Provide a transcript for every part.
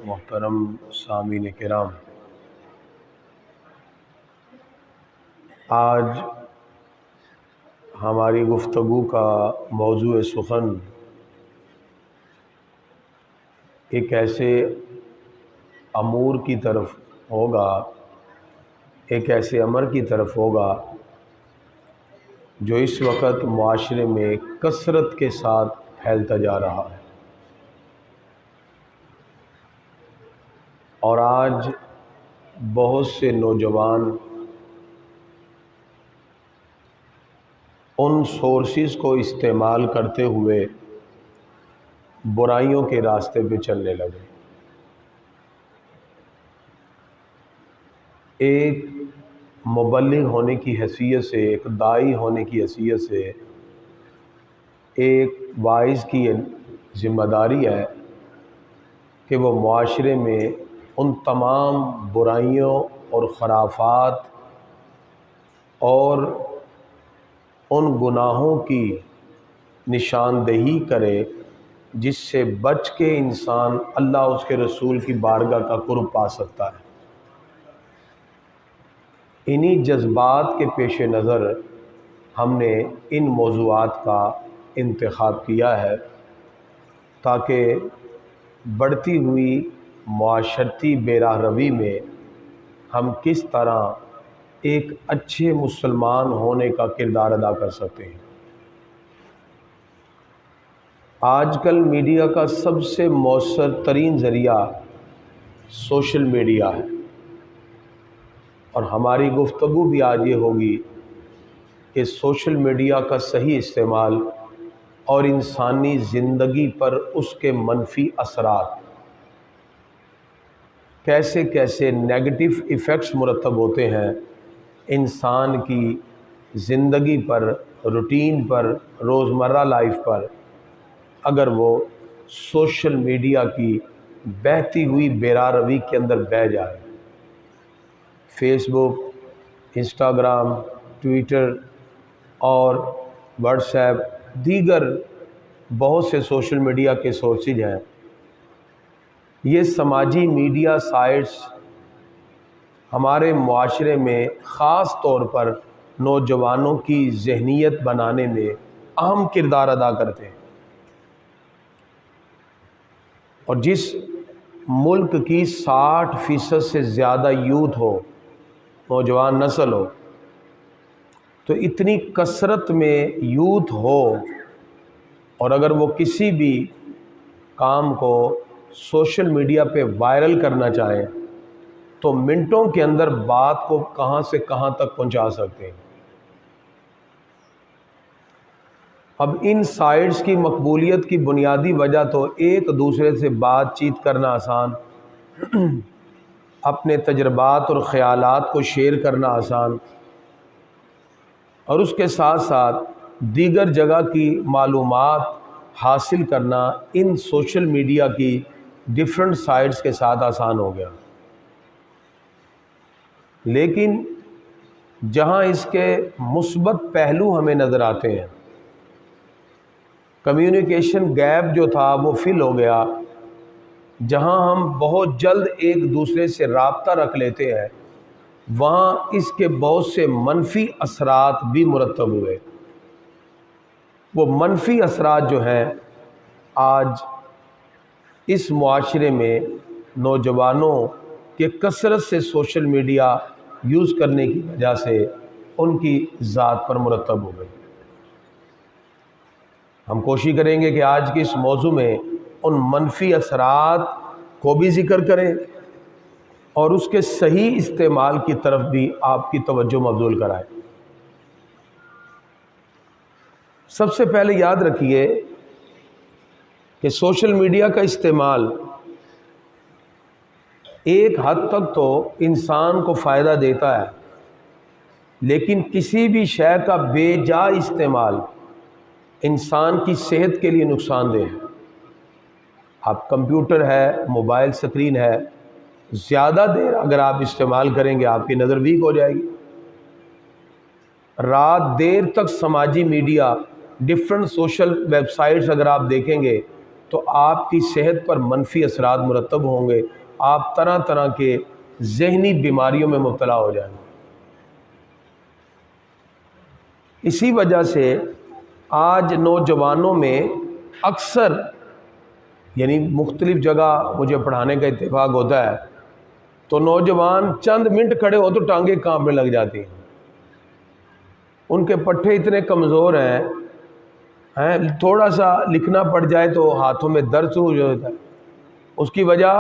محترم سامعین کرام، آج ہماری گفتگو کا موضوع سخن ایک ایسے امور کی طرف ہوگا، ایک ایسے امر کی طرف ہوگا جو اس وقت معاشرے میں کثرت کے ساتھ پھیلتا جا رہا ہے، اور آج بہت سے نوجوان ان سورسز کو استعمال کرتے ہوئے برائیوں کے راستے پہ چلنے لگے۔ ایک مبلغ ہونے کی حیثیت سے، ایک داعی ہونے کی حیثیت سے ایک واعظ کی ذمہ داری ہے کہ وہ معاشرے میں ان تمام برائیوں اور خرافات اور ان گناہوں کی نشاندہی کرے جس سے بچ کے انسان اللہ اس کے رسول کی بارگاہ کا قرب پا سکتا ہے۔ انہی جذبات کے پیش نظر ہم نے ان موضوعات کا انتخاب کیا ہے تاکہ بڑھتی ہوئی معاشرتی بے راہ روی میں ہم کس طرح ایک اچھے مسلمان ہونے کا کردار ادا کر سکتے ہیں۔ آج کل میڈیا کا سب سے مؤثر ترین ذریعہ سوشل میڈیا ہے، اور ہماری گفتگو بھی آج یہ ہوگی کہ سوشل میڈیا کا صحیح استعمال اور انسانی زندگی پر اس کے منفی اثرات، کیسے کیسے نیگیٹو ایفیکٹس مرتب ہوتے ہیں انسان کی زندگی پر، روٹین پر، روزمرہ لائف پر، اگر وہ سوشل میڈیا کی بہتی ہوئی بے راہ روی کے اندر بہہ جائے۔ فیس بک، انسٹاگرام، ٹویٹر اور واٹس ایپ دیگر بہت سے سوشل میڈیا کے سورسز ہیں۔ یہ سماجی میڈیا سائٹس ہمارے معاشرے میں خاص طور پر نوجوانوں کی ذہنیت بنانے میں اہم کردار ادا کرتے ہیں، اور جس ملک کی 60% سے زیادہ یوتھ ہو، نوجوان نسل ہو، تو اتنی کثرت میں یوتھ ہو، اور اگر وہ کسی بھی کام کو سوشل میڈیا پہ وائرل کرنا چاہیں تو منٹوں کے اندر بات کو کہاں سے کہاں تک پہنچا سکتے ہیں۔ اب ان سائٹس کی مقبولیت کی بنیادی وجہ تو ایک دوسرے سے بات چیت کرنا آسان، اپنے تجربات اور خیالات کو شیئر کرنا آسان، اور اس کے ساتھ ساتھ دیگر جگہ کی معلومات حاصل کرنا ان سوشل میڈیا کی ڈیفرنٹ سائٹس کے ساتھ آسان ہو گیا۔ لیکن جہاں اس کے مثبت پہلو ہمیں نظر آتے ہیں، کمیونیکیشن گیپ جو تھا وہ فل ہو گیا، جہاں ہم بہت جلد ایک دوسرے سے رابطہ رکھ لیتے ہیں وہاں اس کے بہت سے منفی اثرات بھی مرتب ہوئے۔ وہ منفی اثرات جو ہیں آج اس معاشرے میں نوجوانوں کے کثرت سے سوشل میڈیا یوز کرنے کی وجہ سے ان کی ذات پر مرتب ہو گئی۔ ہم کوشش کریں گے کہ آج کے اس موضوع میں ان منفی اثرات کو بھی ذکر کریں اور اس کے صحیح استعمال کی طرف بھی آپ کی توجہ مبذول کرائیں۔ سب سے پہلے یاد رکھیے کہ سوشل میڈیا کا استعمال ایک حد تک تو انسان کو فائدہ دیتا ہے، لیکن کسی بھی شے کا بے جا استعمال انسان کی صحت کے لیے نقصان دہ ہے۔ آپ کمپیوٹر ہے، موبائل سکرین ہے، زیادہ دیر اگر آپ استعمال کریں گے آپ کی نظر ویک ہو جائے گی۔ رات دیر تک سماجی media, different social web sites اگر آپ دیکھیں گے تو آپ کی صحت پر منفی اثرات مرتب ہوں گے، آپ طرح طرح کے ذہنی بیماریوں میں مبتلا ہو جائیں گے۔ اسی وجہ سے آج نوجوانوں میں اکثر، یعنی مختلف جگہ مجھے پڑھانے کا اتفاق ہوتا ہے، تو نوجوان چند منٹ کھڑے ہو تو ٹانگیں کانپنے لگ جاتی ہیں، ان کے پٹھے اتنے کمزور ہیں، تھوڑا سا لکھنا پڑ جائے تو ہاتھوں میں درد ہو جاتا ہے۔ اس کی وجہ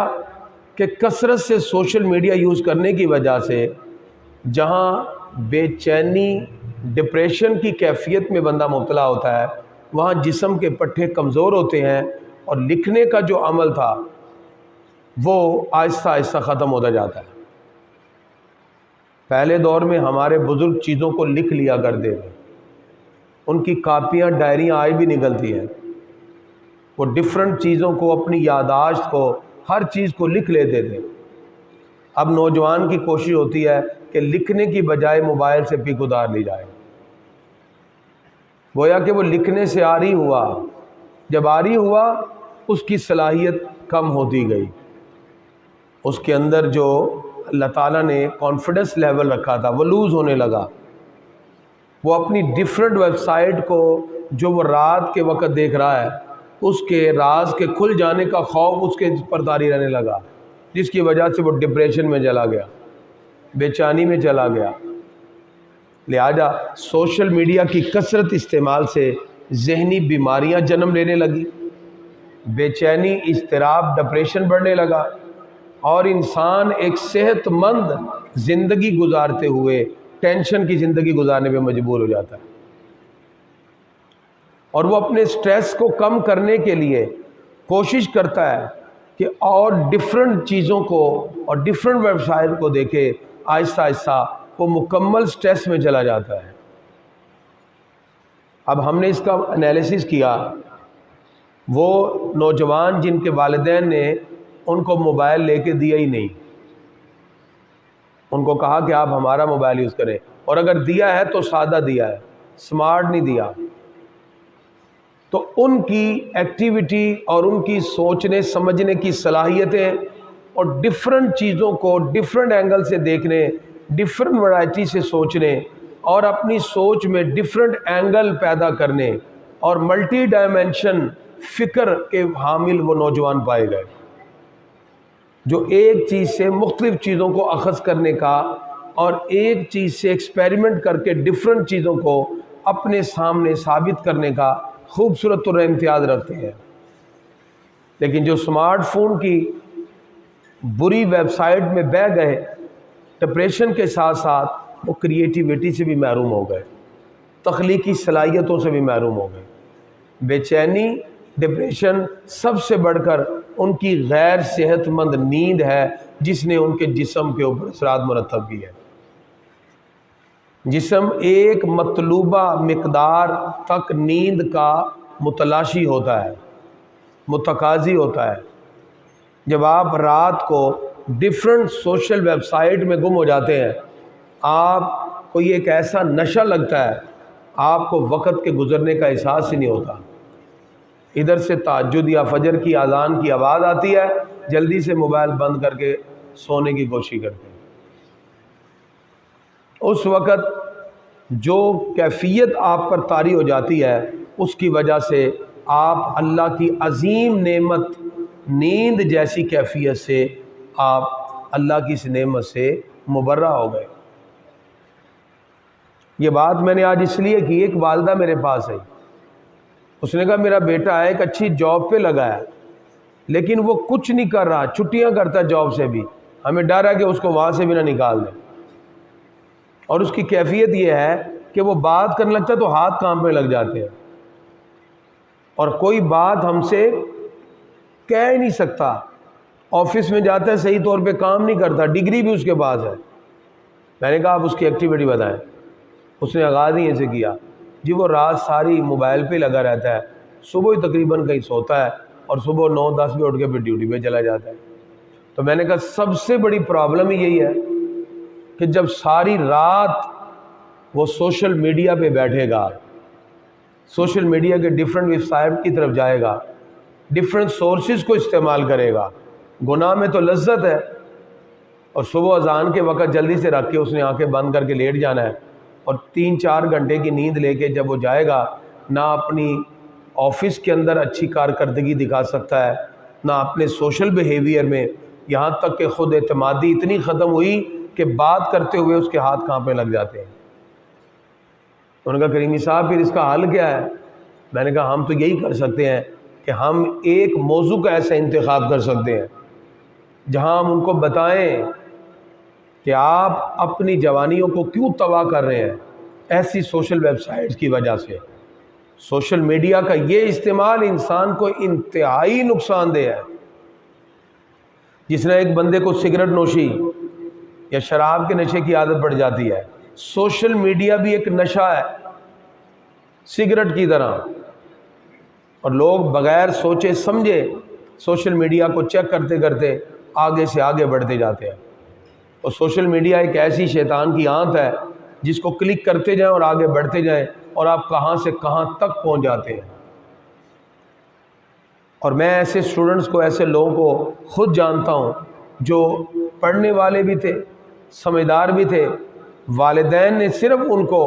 کہ کثرت سے سوشل میڈیا یوز کرنے کی وجہ سے جہاں بے چینی، ڈپریشن کی کیفیت میں بندہ مبتلا ہوتا ہے، وہاں جسم کے پٹھے کمزور ہوتے ہیں، اور لکھنے کا جو عمل تھا وہ آہستہ آہستہ ختم ہوتا جاتا ہے۔ پہلے دور میں ہمارے بزرگ چیزوں کو لکھ لیا کرتے تھے، ان کی کاپیاں، ڈائریاں آج بھی نکلتی ہیں، وہ ڈفرنٹ چیزوں کو، اپنی یادداشت کو، ہر چیز کو لکھ لیتے تھے۔ اب نوجوان کی کوشش ہوتی ہے کہ لکھنے کی بجائے موبائل سے پک اتار لی جائے، گویا کہ وہ لکھنے سے عاری ہوا، جب عاری ہوا اس کی صلاحیت کم ہوتی گئی، اس کے اندر جو اللہ تعالیٰ نے کانفیڈنس لیول رکھا تھا وہ لوز ہونے لگا، وہ اپنی ڈفرنٹ ویب سائٹ کو جو وہ رات کے وقت دیکھ رہا ہے، اس کے راز کے کھل جانے کا خوف اس کے پر طاری رہنے لگا، جس کی وجہ سے وہ ڈپریشن میں چلا گیا، بے چینی میں چلا گیا۔ لہذا سوشل میڈیا کی کثرت استعمال سے ذہنی بیماریاں جنم لینے لگی، بے چینی، اضطراب، ڈپریشن بڑھنے لگا، اور انسان ایک صحت مند زندگی گزارتے ہوئے ٹینشن کی زندگی گزارنے پہ مجبور ہو جاتا ہے، اور وہ اپنے سٹریس کو کم کرنے کے لیے کوشش کرتا ہے کہ اور ڈفرنٹ چیزوں کو اور ڈفرنٹ ویب سائٹ کو دیکھے، آہستہ آہستہ وہ مکمل سٹریس میں چلا جاتا ہے۔ اب ہم نے اس کا انالیسس کیا، وہ نوجوان جن کے والدین نے ان کو موبائل لے کے دیا ہی نہیں، ان کو کہا کہ آپ ہمارا موبائل یوز کریں، اور اگر دیا ہے تو سادہ دیا ہے، سمارٹ نہیں دیا، تو ان کی ایکٹیویٹی اور ان کی سوچنے سمجھنے کی صلاحیتیں اور ڈفرنٹ چیزوں کو ڈفرنٹ اینگل سے دیکھنے، ڈفرنٹ ورائٹی سے سوچنے، اور اپنی سوچ میں ڈفرنٹ اینگل پیدا کرنے اور ملٹی ڈائمینشن فکر کے حامل وہ نوجوان پائے گئے، جو ایک چیز سے مختلف چیزوں کو اخذ کرنے کا اور ایک چیز سے ایکسپیریمنٹ کر کے ڈفرنٹ چیزوں کو اپنے سامنے ثابت کرنے کا خوبصورت اور امتیاز رکھتے ہیں۔ لیکن جو سمارٹ فون کی بری ویب سائٹ میں بہہ گئے، ڈپریشن کے ساتھ ساتھ وہ کریٹیویٹی سے بھی محروم ہو گئے، تخلیقی صلاحیتوں سے بھی محروم ہو گئے۔ بے چینی، ڈپریشن، سب سے بڑھ کر ان کی غیر صحت مند نیند ہے جس نے ان کے جسم کے اوپر اثرات مرتب کی ہے۔ جسم ایک مطلوبہ مقدار تک نیند کا متلاشی ہوتا ہے، متقاضی ہوتا ہے۔ جب آپ رات کو ڈفرنٹ سوشل ویب سائٹ میں گم ہو جاتے ہیں، آپ کو یہ ایک ایسا نشہ لگتا ہے، آپ کو وقت کے گزرنے کا احساس ہی نہیں ہوتا۔ ادھر سے تہجد یا فجر کی اذان کی آواز آتی ہے، جلدی سے موبائل بند کر کے سونے کی کوشش کرتے ہیں۔ اس وقت جو کیفیت آپ پر طاری ہو جاتی ہے، اس کی وجہ سے آپ اللہ کی عظیم نعمت نیند جیسی کیفیت سے آپ اللہ کی اس نعمت سے مبرہ ہو گئے۔ یہ بات میں نے آج اس لیے کی، ایک والدہ میرے پاس ہے، اس نے کہا میرا بیٹا ہے، ایک اچھی جاب پہ لگا ہے، لیکن وہ کچھ نہیں کر رہا، چھٹیاں کرتا ہے جاب سے بھی، ہمیں ڈر ہے کہ اس کو وہاں سے بھی نہ نکال دیں، اور اس کی کیفیت یہ ہے کہ وہ بات کرنے لگتا ہے تو ہاتھ کانپنے لگ جاتے ہیں، اور کوئی بات ہم سے کہہ ہی نہیں سکتا، آفس میں جاتا ہے صحیح طور پہ کام نہیں کرتا، ڈگری بھی اس کے پاس ہے۔ میں نے کہا آپ اس کی ایکٹیویٹی بتائیں، اس نے آغاز ہی ایسے کیا، جی وہ رات ساری موبائل پہ لگا رہتا ہے، صبح ہی تقریباً کہیں سوتا ہے، اور صبح 9-10 بجے اٹھ کے پھر ڈیوٹی پہ چلا جاتا ہے۔ تو میں نے کہا سب سے بڑی پرابلم ہی یہی ہے کہ جب ساری رات وہ سوشل میڈیا پہ بیٹھے گا، سوشل میڈیا کے ڈفرنٹ ویب سائٹ کی طرف جائے گا، ڈفرینٹ سورسز کو استعمال کرے گا. گناہ میں تو لذت ہے، اور صبح اذان کے وقت جلدی سے رکھ کے اس نے آنکھیں بند کر کے لیٹ جانا ہے، اور 3-4 گھنٹے کی نیند لے کے جب وہ جائے گا، نہ اپنی آفس کے اندر اچھی کارکردگی دکھا سکتا ہے، نہ اپنے سوشل بیہیویئر میں، یہاں تک کہ خود اعتمادی اتنی ختم ہوئی کہ بات کرتے ہوئے اس کے ہاتھ کانپنے لگ جاتے ہیں. انہوں نے کہا کریمی صاحب پھر اس کا حل کیا ہے؟ میں نے کہا ہم تو یہی کر سکتے ہیں کہ ہم ایک موضوع کا ایسا انتخاب کر سکتے ہیں جہاں ہم ان کو بتائیں کہ آپ اپنی جوانیوں کو کیوں تباہ کر رہے ہیں ایسی سوشل ویب سائٹس کی وجہ سے. سوشل میڈیا کا یہ استعمال انسان کو انتہائی نقصان دہ ہے. جس نے ایک بندے کو سگریٹ نوشی یا شراب کے نشے کی عادت پڑ جاتی ہے، سوشل میڈیا بھی ایک نشہ ہے سگریٹ کی طرح، اور لوگ بغیر سوچے سمجھے سوشل میڈیا کو چیک کرتے کرتے آگے سے آگے بڑھتے جاتے ہیں. اور سوشل میڈیا ایک ایسی شیطان کی آنت ہے جس کو کلک کرتے جائیں اور آگے بڑھتے جائیں، اور آپ کہاں سے کہاں تک پہنچ جاتے ہیں. اور میں ایسے اسٹوڈنٹس کو، ایسے لوگوں کو خود جانتا ہوں جو پڑھنے والے بھی تھے، سمجھدار بھی تھے، والدین نے صرف ان کو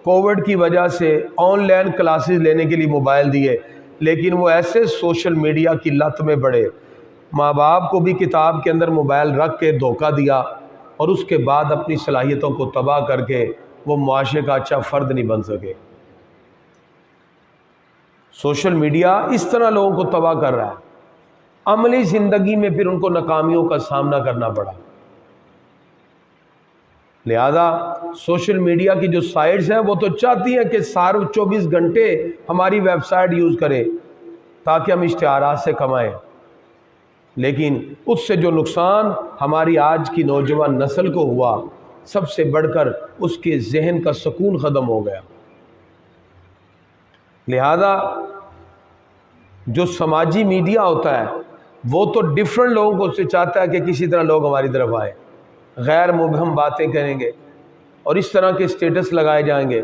کووڈ کی وجہ سے آن لائن کلاسز لینے کے لیے موبائل دیے، لیکن وہ ایسے سوشل میڈیا کی لت میں پڑے، ماں باپ کو بھی کتاب کے اندر موبائل رکھ کے دھوکہ دیا، اور اس کے بعد اپنی صلاحیتوں کو تباہ کر کے وہ معاشرے کا اچھا فرد نہیں بن سکے. سوشل میڈیا اس طرح لوگوں کو تباہ کر رہا ہے. عملی زندگی میں پھر ان کو ناکامیوں کا سامنا کرنا پڑا. لہذا سوشل میڈیا کی جو سائٹس ہیں وہ تو چاہتی ہیں کہ سارے 24 گھنٹے ہماری ویب سائٹ یوز کرے تاکہ ہم اشتہارات سے کمائیں، لیکن اس سے جو نقصان ہماری آج کی نوجوان نسل کو ہوا، سب سے بڑھ کر اس کے ذہن کا سکون ختم ہو گیا. لہذا جو سماجی میڈیا ہوتا ہے وہ تو ڈیفرنٹ لوگوں کو اس سے چاہتا ہے کہ کسی طرح لوگ ہماری طرف آئیں، غیر مبہم باتیں کریں گے اور اس طرح کے سٹیٹس لگائے جائیں گے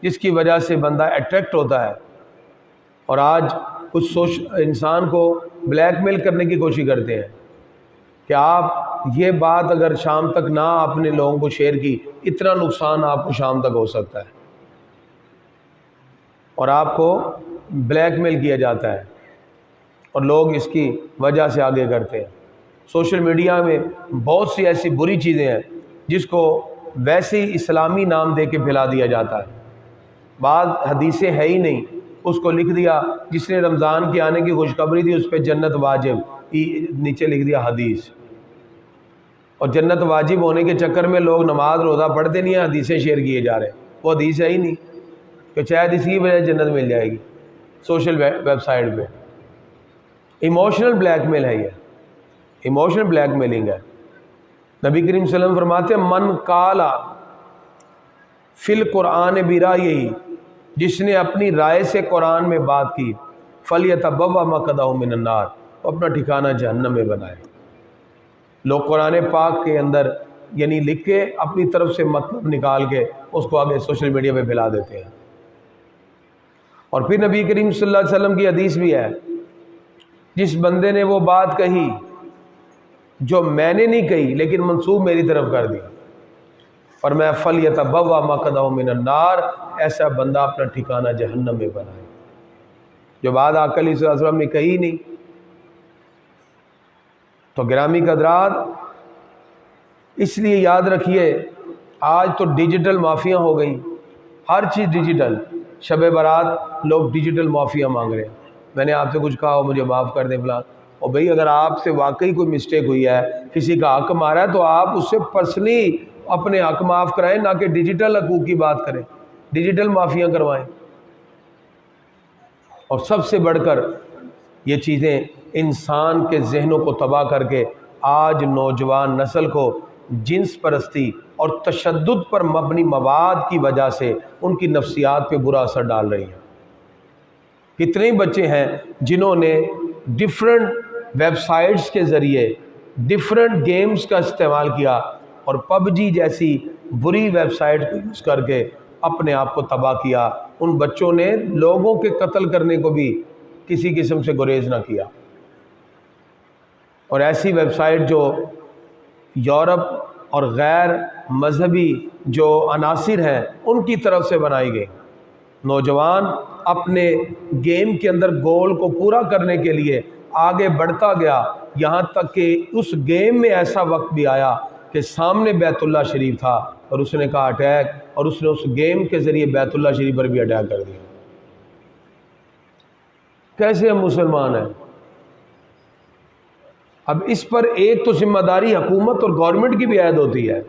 جس کی وجہ سے بندہ اٹریکٹ ہوتا ہے. اور آج کچھ انسان کو بلیک میل کرنے کی کوشش کرتے ہیں کہ آپ یہ بات اگر شام تک نہ آپ نے لوگوں کو شیئر کی، اتنا نقصان آپ کو شام تک ہو سکتا ہے، اور آپ کو بلیک میل کیا جاتا ہے، اور لوگ اس کی وجہ سے آگے کرتے ہیں. سوشل میڈیا میں بہت سی ایسی بری چیزیں ہیں جس کو ویسے ہی اسلامی نام دے کے پھیلا دیا جاتا ہے. بعض حدیثیں ہے ہی نہیں، اس کو لکھ دیا جس نے رمضان کے آنے کی خوشخبری دی اس پہ جنت واجب، نیچے لکھ دیا حدیث. اور جنت واجب ہونے کے چکر میں لوگ نماز روزہ پڑھتے نہیں ہیں، حدیثیں شیئر کیے جا رہے ہیں. وہ حدیث ہے ہی نہیں کہ شاید اس کی وجہ جنت مل جائے گی. سوشل ویب سائٹ پہ ایموشنل بلیک میل ہے، یہ ایموشنل بلیک میلنگ ہے. نبی کریم صلی اللہ علیہ وسلم فرماتے ہیں من قالا فی القرآن برائیہ، جس نے اپنی رائے سے قرآن میں بات کی، فلیتبوأ مقعدہ من النار، اپنا ٹھکانہ جہنم میں بنائے. لوگ قرآن پاک کے اندر یعنی لکھ کے اپنی طرف سے مطلب نکال کے اس کو آگے سوشل میڈیا پہ پھیلا دیتے ہیں. اور پھر نبی کریم صلی اللہ علیہ وسلم کی حدیث بھی ہے، جس بندے نے وہ بات کہی جو میں نے نہیں کہی لیکن منسوب میری طرف کر دی، اور میں فلیتبوأ مقعدہ من النار، ایسا بندہ اپنا ٹھکانہ جہنم میں بنائے. جو بات آقا علیہ السلام نے کہی نہیں. تو گرامی قدرات، اس لیے یاد رکھیے آج تو ڈیجیٹل مافیا ہو گئی، ہر چیز ڈیجیٹل. شب برات لوگ ڈیجیٹل معافیا مانگ رہے ہیں. میں نے آپ سے کچھ کہا ہو مجھے معاف کر دیں فلاں. اور بھئی اگر آپ سے واقعی کوئی مسٹیک ہوئی ہے، کسی کا حق مارا ہے، تو آپ اس سے پرسنلی اپنے حق معاف کرائیں، نہ کہ ڈیجیٹل حقوق کی بات کریں، ڈیجیٹل معافیا کروائیں. اور سب سے بڑھ کر یہ چیزیں انسان کے ذہنوں کو تباہ کر کے آج نوجوان نسل کو جنس پرستی اور تشدد پر مبنی مواد کی وجہ سے ان کی نفسیات پہ برا اثر ڈال رہی ہیں. کتنے بچے ہیں جنہوں نے ڈیفرنٹ ویب سائٹس کے ذریعے ڈیفرنٹ گیمز کا استعمال کیا اور پب جی جیسی بری ویب سائٹ کو یوز کر کے اپنے آپ کو تباہ کیا. ان بچوں نے لوگوں کے قتل کرنے کو بھی کسی قسم سے گریز نہ کیا، اور ایسی ویب سائٹ جو یورپ اور غیر مذہبی جو عناصر ہیں ان کی طرف سے بنائی گئی۔ نوجوان اپنے گیم کے اندر گول کو پورا کرنے کے لیے آگے بڑھتا گیا، یہاں تک کہ اس گیم میں ایسا وقت بھی آیا کہ سامنے بیت اللہ شریف تھا اور اس نے کہا اٹیک، اور اس نے اس گیم کے ذریعے بیت اللہ شریف پر بھی اٹیک کر دیا۔ کیسے ہم مسلمان ہیں؟ اب اس پر ایک تو ذمہ داری حکومت اور گورنمنٹ کی بھی عائد ہوتی ہے،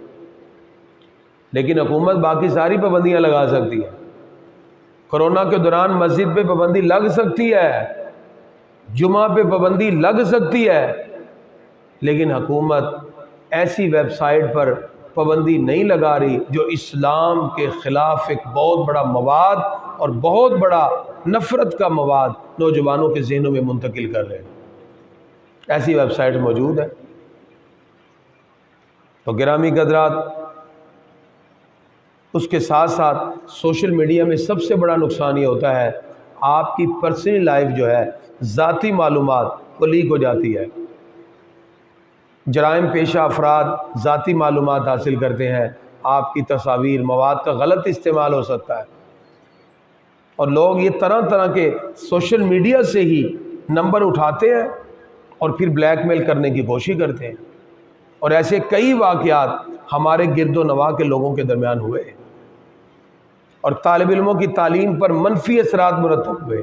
لیکن حکومت باقی ساری پابندیاں لگا سکتی ہے۔ کرونا کے دوران مسجد پہ پابندی لگ سکتی ہے، جمعہ پہ پابندی لگ سکتی ہے، لیکن حکومت ایسی ویب سائٹ پر پابندی نہیں لگا رہی جو اسلام کے خلاف ایک بہت بڑا مواد اور بہت بڑا نفرت کا مواد نوجوانوں کے ذہنوں میں منتقل کر رہے ہیں۔ ایسی ویب سائٹ موجود ہے۔ تو گرامی حضرات، اس کے ساتھ ساتھ سوشل میڈیا میں سب سے بڑا نقصان یہ ہوتا ہے آپ کی پرسنل لائف جو ہے، ذاتی معلومات وہ لیک ہو جاتی ہے۔ جرائم پیشہ افراد ذاتی معلومات حاصل کرتے ہیں، آپ کی تصاویر، مواد کا غلط استعمال ہو سکتا ہے، اور لوگ یہ طرح طرح کے سوشل میڈیا سے ہی نمبر اٹھاتے ہیں اور پھر بلیک میل کرنے کی کوشش کرتے ہیں، اور ایسے کئی واقعات ہمارے گرد و نواح کے لوگوں کے درمیان ہوئے اور طالب علموں کی تعلیم پر منفی اثرات مرتب ہوئے۔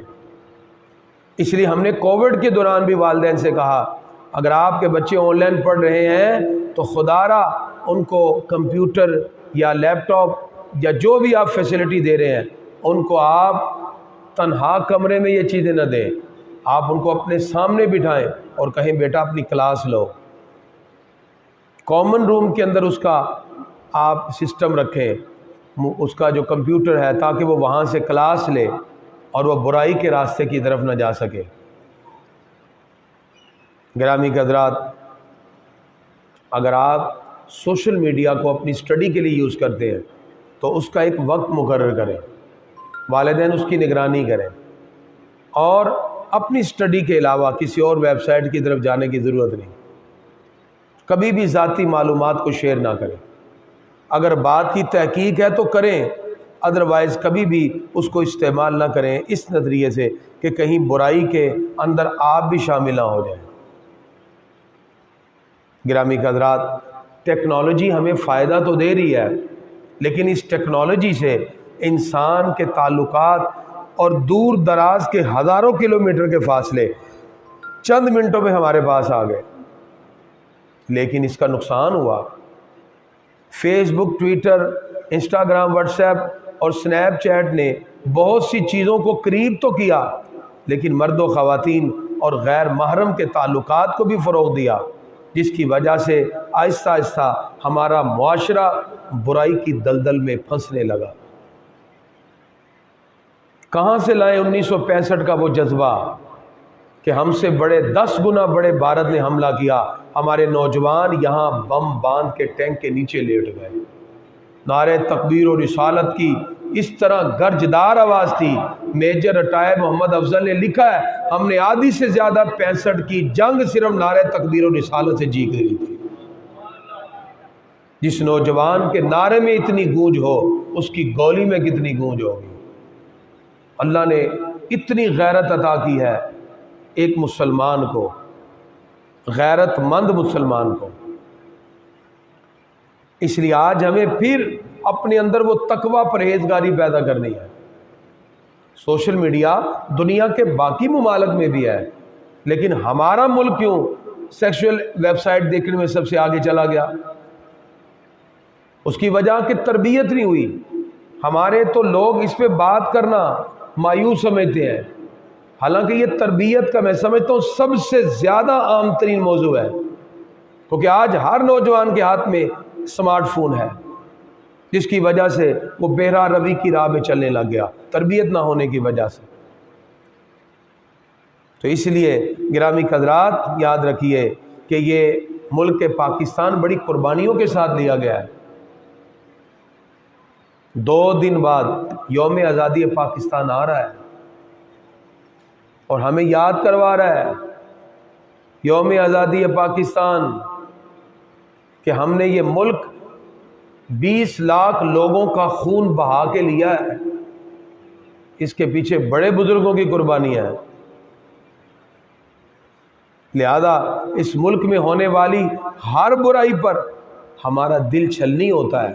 اس لیے ہم نے کووڈ کے دوران بھی والدین سے کہا اگر آپ کے بچے آن لائن پڑھ رہے ہیں تو خدا را ان کو کمپیوٹر یا لیپ ٹاپ یا جو بھی آپ فیسلٹی دے رہے ہیں ان کو آپ تنہا کمرے میں یہ چیزیں نہ دیں، آپ ان کو اپنے سامنے بٹھائیں اور کہیں بیٹا اپنی کلاس لو، کامن روم کے اندر اس کا آپ سسٹم رکھیں، اس کا جو کمپیوٹر ہے، تاکہ وہ وہاں سے کلاس لے اور وہ برائی کے راستے کی طرف نہ جا سکے۔ گرامی حضرات، اگر آپ سوشل میڈیا کو اپنی اسٹڈی کے لیے یوز کرتے ہیں تو اس کا ایک وقت مقرر کریں، والدین اس کی نگرانی کریں، اور اپنی اسٹڈی کے علاوہ کسی اور ویب سائٹ کی طرف جانے کی ضرورت نہیں۔ کبھی بھی ذاتی معلومات کو شیئر نہ کریں، اگر بات کی تحقیق ہے تو کریں، ادروائز کبھی بھی اس کو استعمال نہ کریں اس نظریے سے کہ کہیں برائی کے اندر آپ بھی شامل نہ ہو جائیں۔ گرامی حضرات، ٹیکنالوجی ہمیں فائدہ تو دے رہی ہے، لیکن اس ٹیکنالوجی سے انسان کے تعلقات اور دور دراز کے ہزاروں کلومیٹر کے فاصلے چند منٹوں میں ہمارے پاس آ گئے، لیکن اس کا نقصان ہوا۔ فیس بک، ٹویٹر، انسٹاگرام، واٹس ایپ اور سنیپ چیٹ نے بہت سی چیزوں کو قریب تو کیا، لیکن مرد و خواتین اور غیر محرم کے تعلقات کو بھی فروغ دیا، جس کی وجہ سے آہستہ آہستہ ہمارا معاشرہ برائی کی دلدل میں پھنسنے لگا۔ کہاں سے لائیں 1965 کا وہ جذبہ کہ ہم سے بڑے 10 گنا بڑے بھارت نے حملہ کیا، ہمارے نوجوان یہاں بم باندھ کے ٹینک کے نیچے لیٹ گئے۔ نعرہ تکبیر و رسالت کی اس طرح گرجدار آواز تھی، میجر ریٹائر محمد افضل نے لکھا ہے ہم نے آدھی سے زیادہ 65 کی جنگ صرف نعرہ تکبیر و رسالت سے جیت لی تھی۔ جس نوجوان کے نعرے میں اتنی گونج ہو اس کی گولی میں کتنی گونج ہوگی۔ اللہ نے اتنی غیرت عطا کی ہے ایک مسلمان کو، غیرت مند مسلمان کو۔ اس لیے آج ہمیں پھر اپنے اندر وہ تقوی پرہیزگاری پیدا کرنی ہے۔ سوشل میڈیا دنیا کے باقی ممالک میں بھی ہے، لیکن ہمارا ملک کیوں سیکشول ویب سائٹ دیکھنے میں سب سے آگے چلا گیا؟ اس کی وجہ کہ تربیت نہیں ہوئی۔ ہمارے تو لوگ اس پہ بات کرنا مایوس سمجھتے ہیں، حالانکہ یہ تربیت کا میں سمجھتا ہوں سب سے زیادہ عام ترین موضوع ہے، کیونکہ آج ہر نوجوان کے ہاتھ میں اسمارٹ فون ہے، جس کی وجہ سے وہ بہرا روی کی راہ میں چلنے لگ گیا، تربیت نہ ہونے کی وجہ سے۔ تو اس لیے گرامی حضرات یاد رکھیے کہ یہ ملک پاکستان بڑی قربانیوں کے ساتھ لیا گیا ہے۔ 2 دن بعد یوم آزادی پاکستان آ رہا ہے، اور ہمیں یاد کروا رہا ہے یوم آزادی پاکستان کہ ہم نے یہ ملک 20 لاکھ لوگوں کا خون بہا کے لیا ہے، اس کے پیچھے بڑے بزرگوں کی قربانیاں ہیں۔ لہذا اس ملک میں ہونے والی ہر برائی پر ہمارا دل چھلنی ہوتا ہے،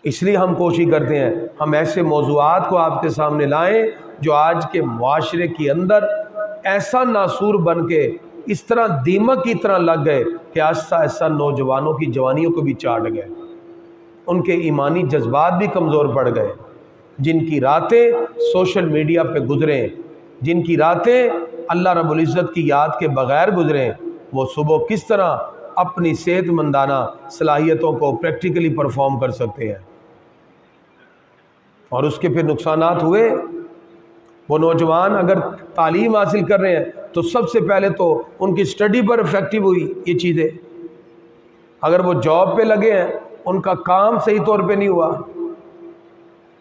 اس لیے ہم کوشش کرتے ہیں ہم ایسے موضوعات کو آپ کے سامنے لائیں جو آج کے معاشرے کے اندر ایسا ناسور بن کے اس طرح دیمک کی طرح لگ گئے کہ آہستہ آہستہ نوجوانوں کی جوانیوں کو بھی چاٹ گئے، ان کے ایمانی جذبات بھی کمزور پڑ گئے، جن کی راتیں سوشل میڈیا پہ گزریں، جن کی راتیں اللہ رب العزت کی یاد کے بغیر گزریں، وہ صبح کس طرح اپنی صحت مندانہ صلاحیتوں کو پریکٹیکلی پرفارم کر سکتے ہیں۔ اور اس کے پھر نقصانات ہوئے۔ وہ نوجوان اگر تعلیم حاصل کر رہے ہیں تو سب سے پہلے تو ان کی اسٹڈی پر افیکٹو ہوئی یہ چیزیں، اگر وہ جاب پہ لگے ہیں ان کا کام صحیح طور پہ نہیں ہوا،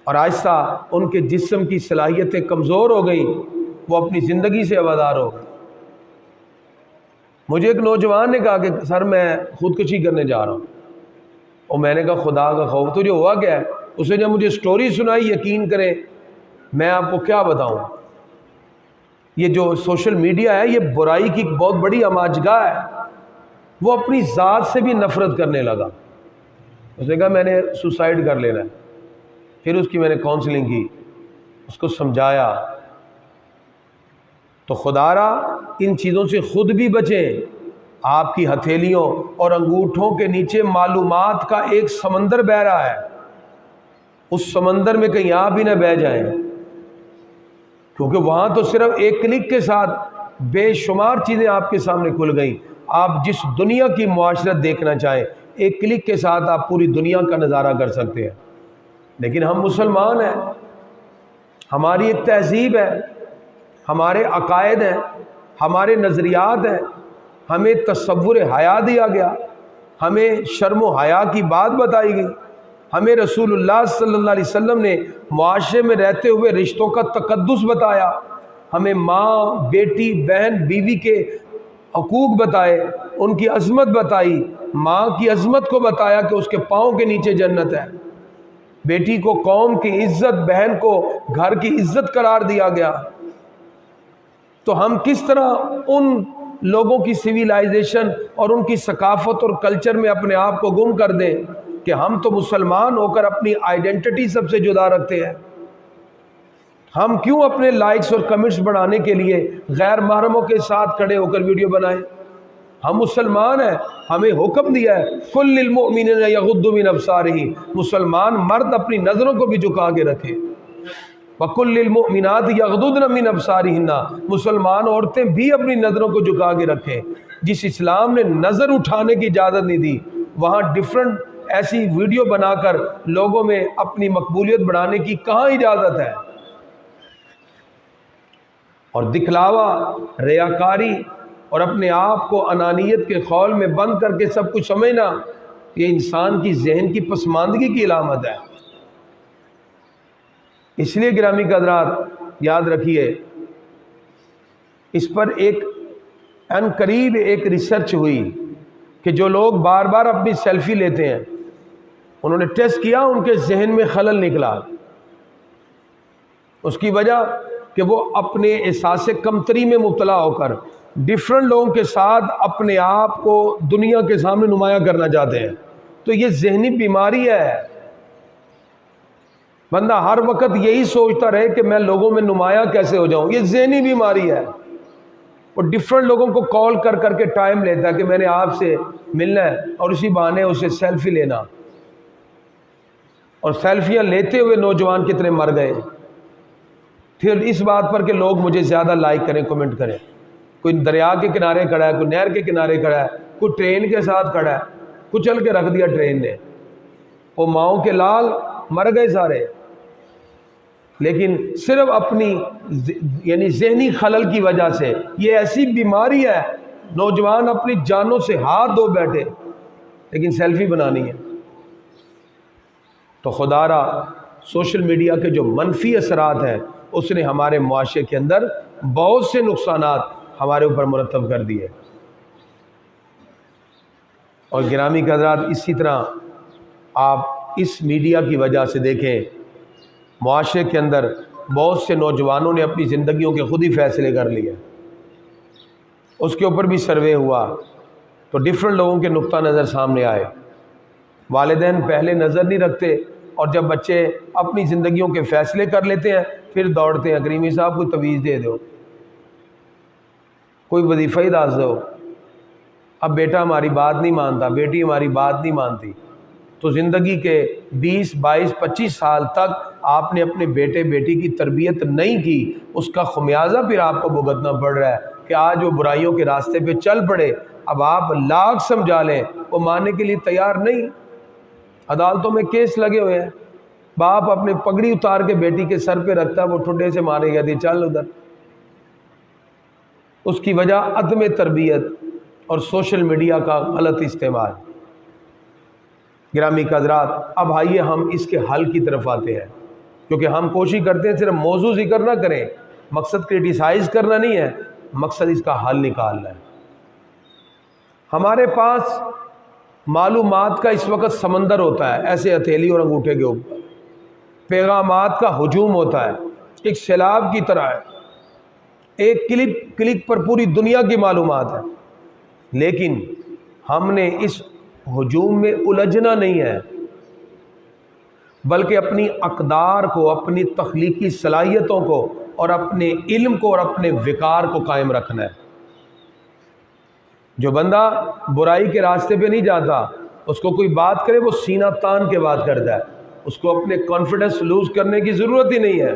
اور آہستہ ان کے جسم کی صلاحیتیں کمزور ہو گئیں، وہ اپنی زندگی سے آوازار ہو گئے۔ مجھے ایک نوجوان نے کہا کہ سر میں خودکشی کرنے جا رہا ہوں، اور میں نے کہا خدا کا خوف، تو جو ہوا کیا ہے؟ اس نے جب مجھے سٹوری سنائی، یقین کریں میں آپ کو کیا بتاؤں، یہ جو سوشل میڈیا ہے یہ برائی کی بہت بڑی اماجگاہ ہے۔ وہ اپنی ذات سے بھی نفرت کرنے لگا، اس نے کہا میں نے سوسائڈ کر لینا ہے۔ پھر اس کی میں نے کاؤنسلنگ کی، اس کو سمجھایا۔ تو خدا را ان چیزوں سے خود بھی بچیں۔ آپ کی ہتھیلیوں اور انگوٹھوں کے نیچے معلومات کا ایک سمندر بہہ رہا ہے، اس سمندر میں کہیں آپ بھی نہ بہہ جائیں، کیونکہ وہاں تو صرف ایک کلک کے ساتھ بے شمار چیزیں آپ کے سامنے کھل گئیں۔ آپ جس دنیا کی معاشرت دیکھنا چاہیں ایک کلک کے ساتھ آپ پوری دنیا کا نظارہ کر سکتے ہیں۔ لیکن ہم مسلمان ہیں، ہماری ایک تہذیب ہے، ہمارے عقائد ہیں، ہمارے نظریات ہیں، ہمیں تصور حیا دیا گیا، ہمیں شرم و حیا کی بات بتائی گئی، ہمیں رسول اللہ صلی اللہ علیہ وسلم نے معاشرے میں رہتے ہوئے رشتوں کا تقدس بتایا، ہمیں ماں، بیٹی، بہن، بیوی کے حقوق بتائے، ان کی عظمت بتائی، ماں کی عظمت کو بتایا کہ اس کے پاؤں کے نیچے جنت ہے، بیٹی کو قوم کی عزت، بہن کو گھر کی عزت قرار دیا گیا۔ تو ہم کس طرح ان لوگوں کی سویلائزیشن اور ان کی ثقافت اور کلچر میں اپنے آپ کو گم کر دیں کہ ہم تو مسلمان ہو کر اپنی آئیڈینٹی سب سے جدا رکھتے ہیں۔ ہم کیوں اپنے لائکس اور کمنٹس بڑھانے کے لیے غیر محرموں کے ساتھ کھڑے ہو کر ویڈیو بنائیں؟ ہم مسلمان ہیں، ہمیں حکم دیا ہے کل للمؤمنین یغضوا من ابصارہم، مسلمان مرد اپنی نظروں کو بھی جھکا کے رکھیں، وَقُلْ لِلْمُؤْمِنَاتِ يَغْضُضْنَ مِنْ أَبْصَارِهِنَّ، مسلمان عورتیں بھی اپنی نظروں کو جھکا کے رکھیں۔ جس اسلام نے نظر اٹھانے کی اجازت نہیں دی، وہاں ڈیفرنٹ ایسی ویڈیو بنا کر لوگوں میں اپنی مقبولیت بڑھانے کی کہاں اجازت ہے؟ اور دکھلاوا، ریاکاری اور اپنے آپ کو انانیت کے خول میں بند کر کے سب کچھ سمجھنا، یہ انسان کی ذہن کی پسماندگی کی علامت ہے۔ اس لیے گرامی حضرات یاد رکھیے، اس پر ایک ان قریب ایک ریسرچ ہوئی کہ جو لوگ بار بار اپنی سیلفی لیتے ہیں، انہوں نے ٹیسٹ کیا، ان کے ذہن میں خلل نکلا۔ اس کی وجہ کہ وہ اپنے احساس کمتری میں مبتلا ہو کر ڈیفرنٹ لوگوں کے ساتھ اپنے آپ کو دنیا کے سامنے نمایاں کرنا چاہتے ہیں۔ تو یہ ذہنی بیماری ہے۔ بندہ ہر وقت یہی سوچتا رہے کہ میں لوگوں میں نمایاں کیسے ہو جاؤں، یہ ذہنی بیماری ہے۔ وہ ڈیفرنٹ لوگوں کو کال کر کر کے ٹائم لیتا ہے کہ میں نے آپ سے ملنا ہے، اور اسی بہانے اسے سیلفی لینا، اور سیلفیاں لیتے ہوئے نوجوان کتنے مر گئے پھر اس بات پر کہ لوگ مجھے زیادہ لائک کریں، کمنٹ کریں۔ کوئی دریا کے کنارے کھڑا ہے، کوئی نہر کے کنارے کھڑا ہے، کوئی ٹرین کے ساتھ کھڑا ہے، کچل کے رکھ دیا ٹرین نے، وہ ماؤں کے لال مر گئے سارے، لیکن صرف اپنی یعنی ذہنی خلل کی وجہ سے۔ یہ ایسی بیماری ہے، نوجوان اپنی جانوں سے ہاتھ دھو بیٹھے لیکن سیلفی بنانی ہے۔ تو خدا را سوشل میڈیا کے جو منفی اثرات ہیں اس نے ہمارے معاشرے کے اندر بہت سے نقصانات ہمارے اوپر مرتب کر دیے. اور گرامی کے حضرات، اسی طرح آپ اس میڈیا کی وجہ سے دیکھیں معاشرے کے اندر بہت سے نوجوانوں نے اپنی زندگیوں کے خود ہی فیصلے کر لیے. اس کے اوپر بھی سروے ہوا تو ڈفرینٹ لوگوں کے نقطہ نظر سامنے آئے. والدین پہلے نظر نہیں رکھتے، اور جب بچے اپنی زندگیوں کے فیصلے کر لیتے ہیں پھر دوڑتے ہیں، کریمی صاحب کوئی تویز دے دو، کوئی وظیفہ ہی داز دو. اب بیٹا ہماری بات نہیں مانتا، بیٹی ہماری بات نہیں مانتی. تو زندگی کے 20 22 25 سال تک آپ نے اپنے بیٹے بیٹی کی تربیت نہیں کی، اس کا خمیازہ پھر آپ کو بھگتنا پڑ رہا ہے کہ آج وہ برائیوں کے راستے پہ چل پڑے. اب آپ لاکھ سمجھا لیں وہ ماننے کے لیے تیار نہیں. عدالتوں میں کیس لگے ہوئے ہیں، باپ اپنے پگڑی اتار کے بیٹی کے سر پہ رکھتا ہے، وہ ٹھڈے سے مارے گیا تھی چل ادھر. اس کی وجہ عدم تربیت اور سوشل میڈیا کا غلط استعمال. گرامی حضرات، اب آئیے ہم اس کے حل کی طرف آتے ہیں، کیونکہ ہم کوشش کرتے ہیں صرف موضوع ذکر نہ کریں، مقصد کرٹیسائز کرنا نہیں ہے، مقصد اس کا حل نکالنا ہے. ہمارے پاس معلومات کا اس وقت سمندر ہوتا ہے، ایسے ہتھیلی اور انگوٹھے کے اوپر پیغامات کا ہجوم ہوتا ہے، ایک سیلاب کی طرح ہے. ایک کلک پر پوری دنیا کی معلومات ہے، لیکن ہم نے اس ہجوم میں الجھنا نہیں ہے، بلکہ اپنی اقدار کو، اپنی تخلیقی صلاحیتوں کو اور اپنے علم کو اور اپنے وقار کو قائم رکھنا ہے. جو بندہ برائی کے راستے پہ نہیں جاتا، اس کو کوئی بات کرے وہ سینہ تان کے بات کرتا ہے، اس کو اپنے کانفیڈنس لوز کرنے کی ضرورت ہی نہیں ہے.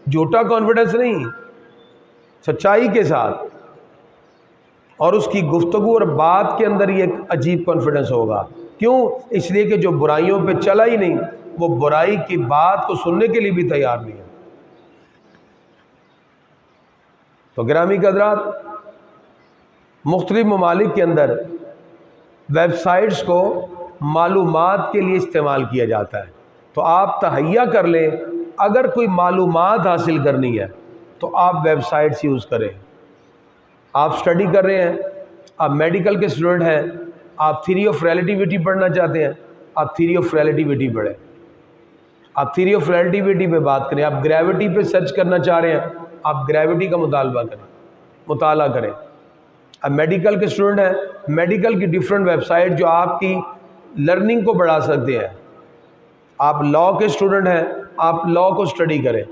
جھوٹا کانفیڈنس نہیں، سچائی کے ساتھ، اور اس کی گفتگو اور بات کے اندر ہی ایک عجیب کانفیڈنس ہوگا. کیوں؟ اس لیے کہ جو برائیوں پہ چلا ہی نہیں، وہ برائی کی بات کو سننے کے لیے بھی تیار نہیں ہے. تو گرامی حضرات، مختلف ممالک کے اندر ویب سائٹس کو معلومات کے لیے استعمال کیا جاتا ہے. تو آپ تہیہ کر لیں، اگر کوئی معلومات حاصل کرنی ہے تو آپ ویب سائٹس یوز کریں. آپ سٹڈی کر رہے ہیں، آپ میڈیکل کے اسٹوڈنٹ ہیں، آپ تھیوری آف ریلیٹیوٹی پڑھنا چاہتے ہیں، آپ تھیوری آف ریلیٹیوٹی پڑھیں. آپ تھیوری آف ریلیٹیوٹی پہ بات کریں. آپ گریوٹی پہ سرچ کرنا چاہ رہے ہیں، آپ گریوٹی کا مطالعہ کریں. اب میڈیکل کے اسٹوڈنٹ ہیں، میڈیکل کی ڈفرینٹ ویب سائٹ جو آپ کی لرننگ کو بڑھا سکتے ہیں. آپ لاء کے اسٹوڈنٹ ہیں، آپ لاء کو اسٹڈی کریں.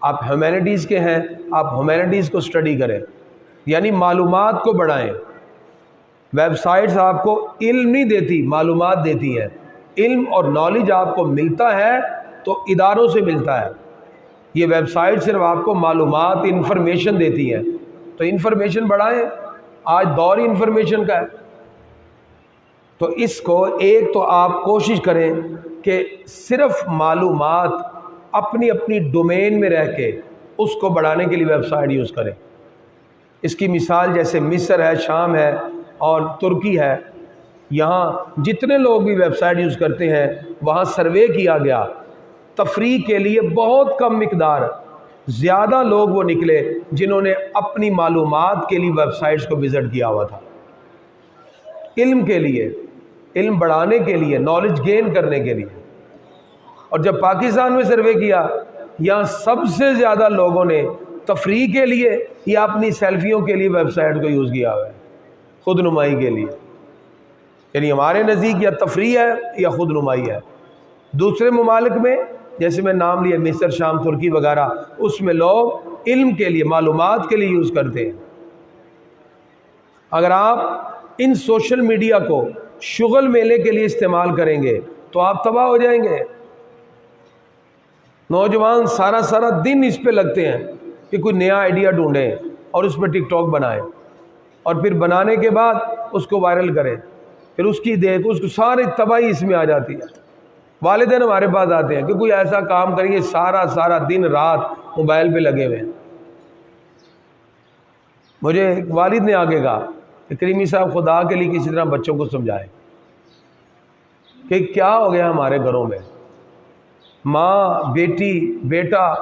آپ ہیومینٹیز کے ہیں، آپ ہیومینٹیز کو اسٹڈی کریں. یعنی معلومات کو بڑھائیں. ویب سائٹس آپ کو علم نہیں دیتی، معلومات دیتی ہیں. علم اور نالج آپ کو ملتا ہے تو اداروں سے ملتا ہے. یہ ویب سائٹ صرف آپ کو معلومات، انفارمیشن دیتی ہیں. تو انفارمیشن بڑھائیں، آج دور ہی انفارمیشن کا ہے. تو اس کو ایک تو آپ کوشش کریں کہ صرف معلومات اپنی اپنی ڈومین میں رہ کے اس کو بڑھانے کے لیے ویب سائٹ یوز کریں. اس کی مثال جیسے مصر ہے، شام ہے اور ترکی ہے. یہاں جتنے لوگ بھی ویب سائٹ یوز کرتے ہیں، وہاں سروے کیا گیا، تفریح کے لیے بہت کم مقدار، زیادہ لوگ وہ نکلے جنہوں نے اپنی معلومات کے لیے ویب سائٹس کو وزٹ کیا ہوا تھا، علم کے لیے، علم بڑھانے کے لیے، نالج گین کرنے کے لیے. اور جب پاکستان میں سروے کیا، یہاں سب سے زیادہ لوگوں نے تفریح کے لیے یا اپنی سیلفیوں کے لیے ویب سائٹ کو یوز کیا ہوا ہے، خود نمائی کے لیے. یعنی ہمارے نزدیک یا تفریح ہے یا خود نمائی ہے. دوسرے ممالک میں جیسے میں نام لیا مصر، شام، ترکی وغیرہ، اس میں لوگ علم کے لیے، معلومات کے لیے یوز کرتے ہیں. اگر آپ ان سوشل میڈیا کو شغل میلے کے لیے استعمال کریں گے تو آپ تباہ ہو جائیں گے. نوجوان سارا دن اس پہ لگتے ہیں کہ کوئی نیا آئیڈیا ڈھونڈیں اور اس پہ ٹک ٹاک بنائیں، اور پھر بنانے کے بعد اس کو وائرل کریں، پھر اس کی دیکھ، اس کو ساری تباہی اس میں آ جاتی ہے. والدین ہمارے پاس آتے ہیں کہ کوئی ایسا کام کریں گے، سارا دن رات موبائل پہ لگے ہوئے ہیں. مجھے ایک والد نے آگے کہا کہ کریمی صاحب خدا کے لیے کسی طرح بچوں کو سمجھائیں کہ کیا ہو گیا ہمارے گھروں میں، ماں، بیٹی، بیٹا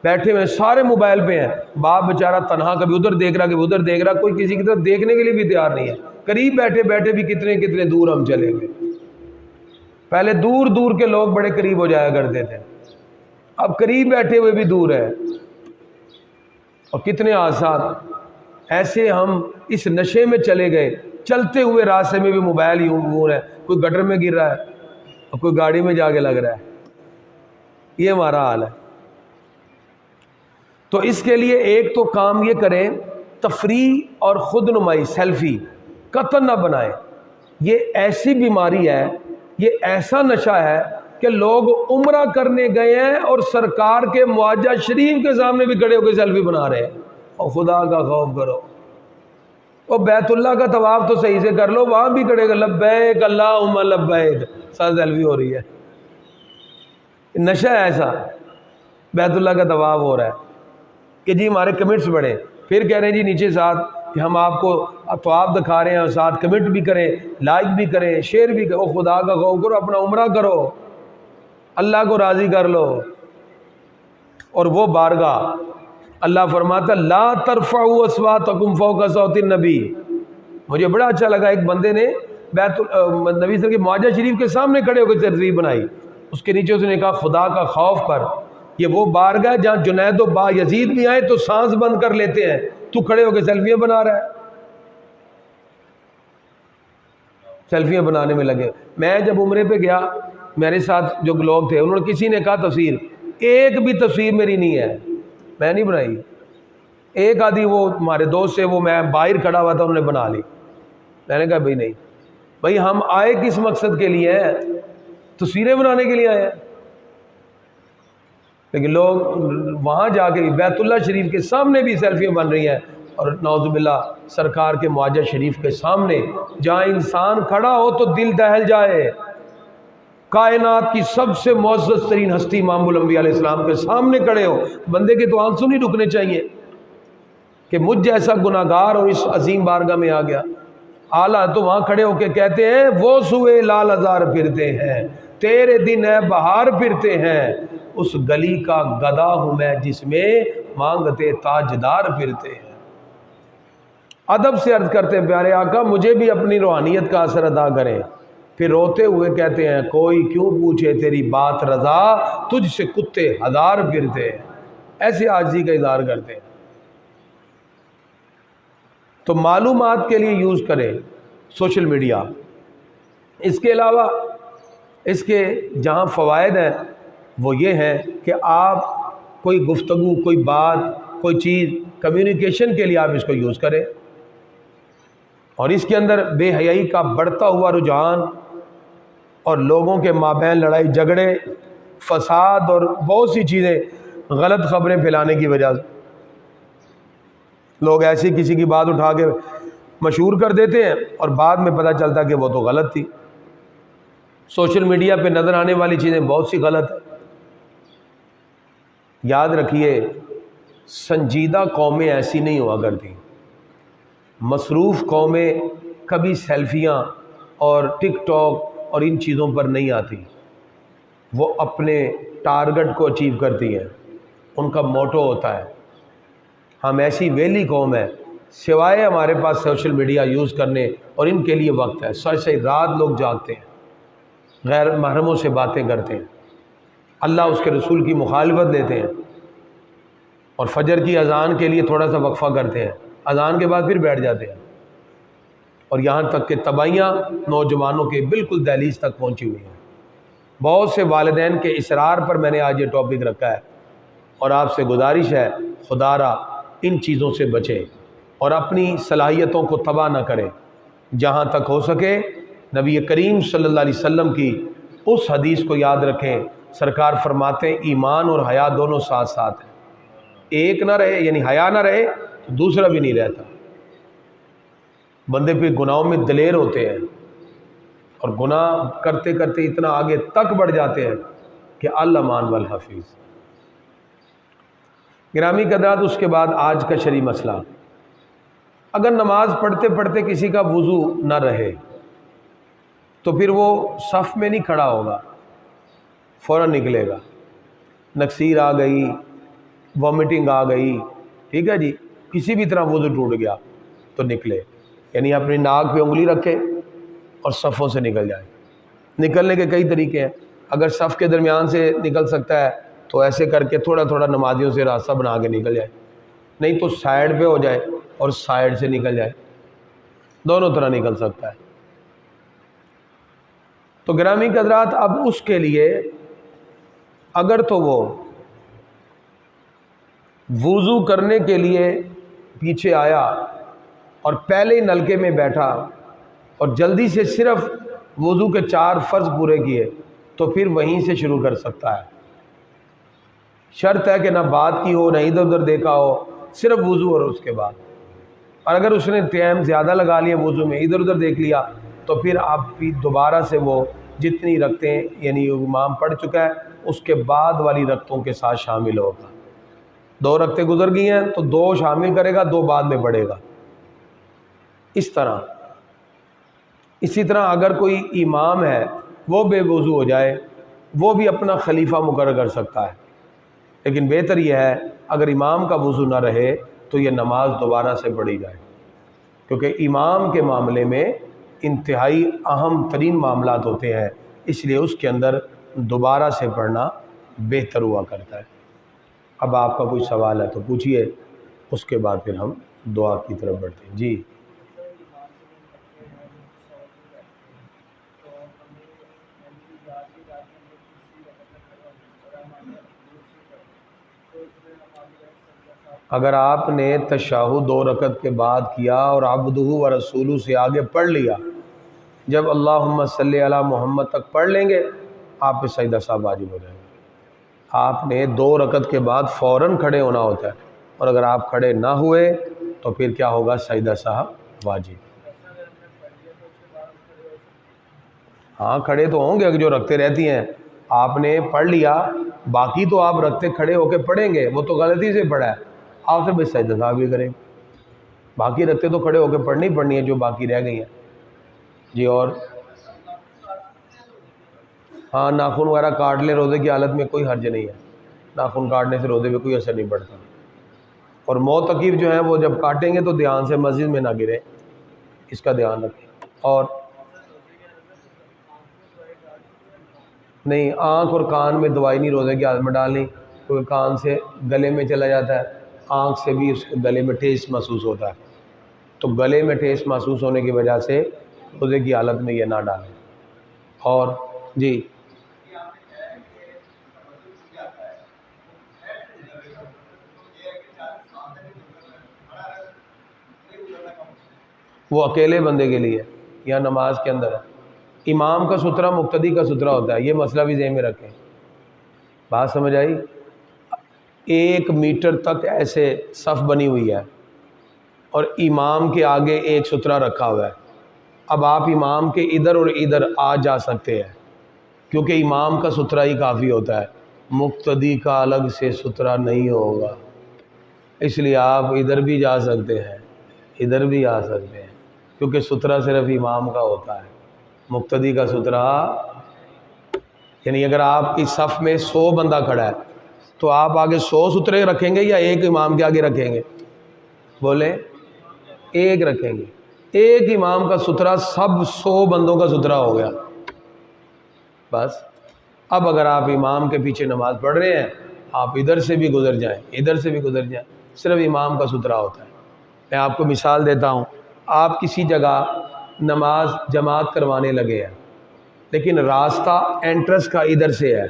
بیٹھے ہوئے سارے موبائل پہ ہیں، باپ بیچارہ تنہا کبھی ادھر دیکھ رہا کبھی ادھر دیکھ رہا، کوئی کسی کی طرف دیکھنے کے لیے بھی تیار نہیں ہے۔ قریب بیٹھے بیٹھے بھی کتنے کتنے دور ہم چلے گئے۔ پہلے دور دور کے لوگ بڑے قریب ہو جایا کرتے تھے، اب قریب بیٹھے ہوئے بھی دور ہے۔ اور کتنے حادثات ایسے ہم اس نشے میں چلے گئے، چلتے ہوئے راستے میں بھی موبائل یوں ہے، کوئی گٹر میں گر رہا ہے اور کوئی گاڑی میں جا کے لگ رہا ہے۔ یہ ہمارا حال ہے۔ تو اس کے لیے ایک تو کام یہ کریں، تفریح اور خود نمائی سیلفی قطعاً نہ بنائیں۔ یہ ایسی بیماری ہے، یہ ایسا نشہ ہے کہ لوگ عمرہ کرنے گئے ہیں اور سرکار کے معاہدہ شریف کے سامنے بھی کھڑے ہو کے سیلفی بنا رہے ہیں۔ اور خدا کا خوف کرو، اور بیت اللہ کا طواف تو صحیح سے کر لو، وہاں بھی کھڑے گا لبیک اللہم لبیک، ساتھ سیلفی ہو رہی ہے۔ نشہ ایسا، بیت اللہ کا طواف ہو رہا ہے کہ جی ہمارے کمنٹس بڑھیں، پھر کہہ رہے ہیں جی نیچے ساتھ کہ ہم آپ کو طواف دکھا رہے ہیں اور ساتھ کمنٹ بھی کریں، لائک بھی کریں، شیئر بھی کریں۔ او خدا کا خوف کرو، اپنا عمرہ کرو، اللہ کو راضی کر لو۔ اور وہ بارگاہ اللہ فرماتا لا ترفعوا اصواتکم فوق صوت النبی۔ مجھے بڑا اچھا لگا، ایک بندے نے نبی صلی اللہ علیہ وسلم کے معاہدہ شریف کے سامنے کھڑے ہو کے تصویر بنائی، اس کے نیچے اس نے کہا خدا کا خوف کر، یہ وہ بارگاہ جہاں جنید و با یزید بھی آئے تو سانس بند کر لیتے ہیں، تو کھڑے ہو کے سیلفیاں بنا رہا ہے۔ سیلفیاں بنانے میں لگے۔ میں جب عمرے پہ گیا، میرے ساتھ جو لوگ تھے انہوں نے کسی نے کہا تصویر، ایک بھی تصویر میری نہیں ہے، میں نہیں بنائی۔ ایک آدھی وہ ہمارے دوست سے، وہ میں باہر کھڑا ہوا تھا، انہوں نے بنا لی۔ میں نے کہا بھائی نہیں، بھائی ہم آئے کس مقصد کے لیے ہیں؟ تصویریں بنانے کے لیے آئے ہیں۔ لیکن لوگ وہاں جا کے بیت اللہ شریف کے سامنے بھی سیلفیاں بن رہی ہیں، اور نعوذ باللہ سرکار کے معاہدہ شریف کے سامنے جہاں انسان کھڑا ہو تو دل دہل جائے، کائنات کی سب سے معزز ترین ہستی امام الانبیاء علیہ السلام کے سامنے کھڑے ہو، بندے کے تو آنسو نہیں رکنے چاہیے کہ مجھ جیسا گناہ گار اور اس عظیم بارگاہ میں آ گیا۔ اعلیٰ تو وہاں کھڑے ہو کے کہتے ہیں وہ سوئے لال ہزار پھرتے ہیں، تیرے دن ہے بہار پھرتے ہیں، اس گلی کا گدھا ہوں میں جس میں مانگتے تاجدار پھرتے ہیں۔ ادب سے عرض کرتے ہیں پیارے آقا مجھے بھی اپنی روحانیت کا اثر ادا کریں، پھر روتے ہوئے کہتے ہیں کوئی کیوں پوچھے تیری بات رضا، تجھ سے کتے ہزار پھرتے ہیں۔ ایسے عاجزی کا اظہار کرتے ہیں۔ تو معلومات کے لیے یوز کریں سوشل میڈیا۔ اس کے علاوہ اس کے جہاں فوائد ہیں وہ یہ ہیں کہ آپ کوئی گفتگو، کوئی بات، کوئی چیز کمیونیکیشن کے لیے آپ اس کو یوز کریں، اور اس کے اندر بے حیائی کا بڑھتا ہوا رجحان اور لوگوں کے مابین لڑائی جھگڑے، فساد اور بہت سی چیزیں غلط خبریں پھیلانے کی وجہ سے لوگ ایسی کسی کی بات اٹھا کے مشہور کر دیتے ہیں اور بعد میں پتہ چلتا کہ وہ تو غلط تھی۔ سوشل میڈیا پہ نظر آنے والی چیزیں بہت سی غلط ہیں۔ یاد رکھیے سنجیدہ قومیں ایسی نہیں ہوا کرتی، مصروف قومیں کبھی سیلفیاں اور ٹک ٹاک اور ان چیزوں پر نہیں آتی، وہ اپنے ٹارگٹ کو اچیو کرتی ہیں، ان کا موٹو ہوتا ہے۔ ہم ایسی ویلی قوم ہے، سوائے ہمارے پاس سوشل میڈیا یوز کرنے اور ان کے لیے وقت ہے، سچ رات لوگ جاگتے ہیں، غیر محرموں سے باتیں کرتے ہیں، اللہ اس کے رسول کی مخالفت لیتے ہیں، اور فجر کی اذان کے لیے تھوڑا سا وقفہ کرتے ہیں، اذان کے بعد پھر بیٹھ جاتے ہیں، اور یہاں تک کہ تباہیاں نوجوانوں کے بالکل دہلیز تک پہنچی ہوئی ہیں۔ بہت سے والدین کے اصرار پر میں نے آج یہ ٹاپک رکھا ہے، اور آپ سے گزارش ہے خدا را ان چیزوں سے بچیں اور اپنی صلاحیتوں کو تباہ نہ کریں۔ جہاں تک ہو سکے نبی کریم صلی اللہ علیہ وسلم کی اس حدیث کو یاد رکھیں، سرکار فرماتے ہیں ایمان اور حیا دونوں ساتھ ساتھ ہیں، ایک نہ رہے یعنی حیا نہ رہے تو دوسرا بھی نہیں رہتا۔ بندے پہ گناہوں میں دلیر ہوتے ہیں اور گناہ کرتے کرتے اتنا آگے تک بڑھ جاتے ہیں کہ الامان والحفیظ۔ گرامی قدرات، اس کے بعد آج کا شرعی مسئلہ، اگر نماز پڑھتے پڑھتے کسی کا وضو نہ رہے تو پھر وہ صف میں نہیں کھڑا ہوگا، فوراً نکلے گا۔ نکسیر آ گئی، وامٹنگ آ گئی، ٹھیک ہے جی، کسی بھی طرح وضو ٹوٹ گیا تو نکلے، یعنی اپنی ناک پہ انگلی رکھے اور صفوں سے نکل جائے۔ نکلنے کے کئی طریقے ہیں، اگر صف کے درمیان سے نکل سکتا ہے تو ایسے کر کے تھوڑا تھوڑا نمازیوں سے راستہ بنا کے نکل جائے، نہیں تو سائیڈ پہ ہو جائے اور سائیڈ سے نکل جائے، دونوں طرح نکل سکتا ہے۔ تو گرامی حضرات، اب اس کے لیے اگر تو وہ وضو کرنے کے لیے پیچھے آیا اور پہلے ہی نلکے میں بیٹھا اور جلدی سے صرف وضو کے 4 فرض پورے کیے تو پھر وہیں سے شروع کر سکتا ہے۔ شرط ہے کہ نہ بات کی ہو، نہ ادھر ادھر دیکھا ہو، صرف وضو اور اس کے بعد۔ اور اگر اس نے ٹائم زیادہ لگا لیا وضو میں، ادھر ادھر دیکھ لیا، تو پھر آپ بھی دوبارہ سے وہ جتنی رکعتیں یعنی امام پڑھ چکا ہے اس کے بعد والی رکعتوں کے ساتھ شامل ہوگا۔ 2 رکعتیں گزر گئی ہیں تو 2 شامل کرے گا، 2 بعد میں پڑھے گا، اس طرح۔ اسی طرح اگر کوئی امام ہے وہ بے وضو ہو جائے، وہ بھی اپنا خلیفہ مقرر کر سکتا ہے، لیکن بہتر یہ ہے اگر امام کا وضو نہ رہے تو یہ نماز دوبارہ سے پڑھی جائے، کیونکہ امام کے معاملے میں انتہائی اہم ترین معاملات ہوتے ہیں، اس لیے اس کے اندر دوبارہ سے پڑھنا بہتر ہوا کرتا ہے۔ اب آپ کا کوئی سوال ہے تو پوچھیے، اس کے بعد پھر ہم دعا کی طرف بڑھتے ہیں۔ جی اگر آپ نے تشہد 2 رکعت کے بعد کیا اور عبدہ و رسولہ سے آگے پڑھ لیا، جب اللہم صلی علی محمد تک پڑھ لیں گے آپ پہ سجدہ صاحب واجب ہو جائے گا۔ آپ نے 2 رکعت کے بعد فوراً کھڑے ہونا ہوتا ہے، اور اگر آپ کھڑے نہ ہوئے تو پھر کیا ہوگا؟ سجدہ صاحب واجب۔ ہاں کھڑے تو ہوں گے، جو رکھتے رہتی ہیں، آپ نے پڑھ لیا، باقی تو آپ رکھتے کھڑے ہو کے پڑھیں گے، وہ تو غلطی سے پڑھا ہے، آخر میں سجدہ صاحب بھی کریں، باقی رکھتے تو کھڑے ہو کے پڑھنی پڑھنی ہے جو باقی رہ گئی ہیں۔ جی اور ہاں ناخن وغیرہ کاٹ لیں روزے کی حالت میں کوئی حرج نہیں ہے، ناخن کاٹنے سے روزے پہ کوئی اثر نہیں پڑتا، اور معتکف جو ہیں وہ جب کاٹیں گے تو دھیان سے مسجد میں نہ گرے، اس کا دھیان رکھیں۔ اور نہیں، آنکھ اور کان میں دوائی نہیں روزے کی حالت میں ڈالنی، کیونکہ کان سے گلے میں چلا جاتا ہے، آنکھ سے بھی اس گلے میں ٹیسٹ محسوس ہوتا ہے، تو گلے میں ٹیسٹ محسوس ہونے کی وجہ سے روزے کی حالت میں یہ نہ ڈالیں۔ اور جی وہ اکیلے بندے کے لیے یا نماز کے اندر ہے، امام کا سترہ مقتدی کا سترہ ہوتا ہے، یہ مسئلہ بھی ذہن میں رکھیں۔ بات سمجھ آئی؟ 1 میٹر تک ایسے صف بنی ہوئی ہے اور امام کے آگے ایک سترہ رکھا ہوا ہے، اب آپ امام کے ادھر اور ادھر آ جا سکتے ہیں، کیونکہ امام کا سترہ ہی کافی ہوتا ہے، مقتدی کا الگ سے سترہ نہیں ہوگا، اس لیے آپ ادھر بھی جا سکتے ہیں، ادھر بھی آ سکتے ہیں، کیونکہ سترہ صرف امام کا ہوتا ہے، مقتدی کا سترہ، یعنی اگر آپ کی صف میں 100 بندہ کھڑا ہے تو آپ آگے 100 سترے رکھیں گے یا ایک امام کے آگے رکھیں گے؟ بولیں، ایک رکھیں گے، ایک امام کا سترہ سب 100 بندوں کا سترہ ہو گیا بس۔ اب اگر آپ امام کے پیچھے نماز پڑھ رہے ہیں، آپ ادھر سے بھی گزر جائیں، ادھر سے بھی گزر جائیں، صرف امام کا سترہ ہوتا ہے۔ میں آپ کو مثال دیتا ہوں، آپ کسی جگہ نماز جماعت کروانے لگے ہیں، لیکن راستہ انٹرنس کا ادھر سے ہے،